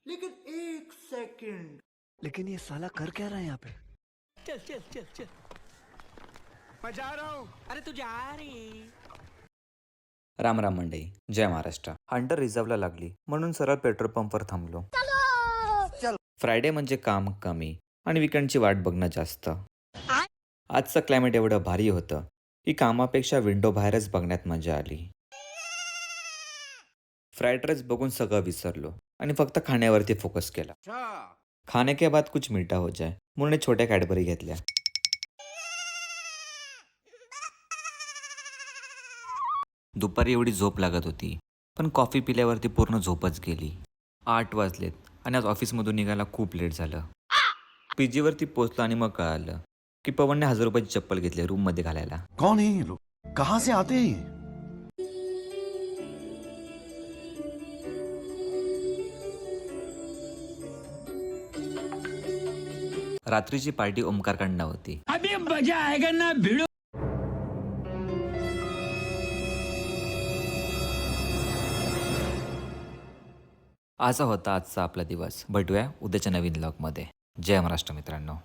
लेकिन एक सेकंड, लेकिन ये साला कर क्या रहा है यहाँ पे? चल चल चल चल, मैं जा रहा हूँ. अरे तू जा रे. राम राम मंडळी, जय महाराष्ट्र. हंटर रिझर्वला लागली म्हणून सरळ पेट्रोल पंपवर थांबलो. फ्रायडे म्हणजे काम कमी आणि विकेंडची वाट बघणं जास्त. आजचं क्लायमेट एवढं भारी होतं की कामापेक्षा विंडो बाहेरच बघण्यात मजा आली. फ्राईड राईस बघून सगळं विसरलो आणि फक्त खाण्यावरती फोकस केला. खाने के बाद कुछ मीठा हो जाए म्हणून छोट्या कॅडबरी घेतल्या. दुपारी एवढी झोप लागत होती पण कॉफी पिल्यावरती पूर्ण झोपच गेली. 8 वाजलेत आणि आज ऑफिसमधून निघायला खूप लेट झालं. पीजीवरती पोचलो आणि मग कळालं की पवनने 1000 रुपयाची चप्पल घेतली रूममध्ये घालायला. कौन है ये लोग? कहाँ से आते हैं ये? रात्रीची पार्टी ओमकारकडनं होती. अभी मजा आएगा ना भिड़ो. असा होता आजचा आपला दिवस. भेटूया उद्याच्या नवीन व्लॉगमध्ये. जय महाराष्ट्र मित्रांनो.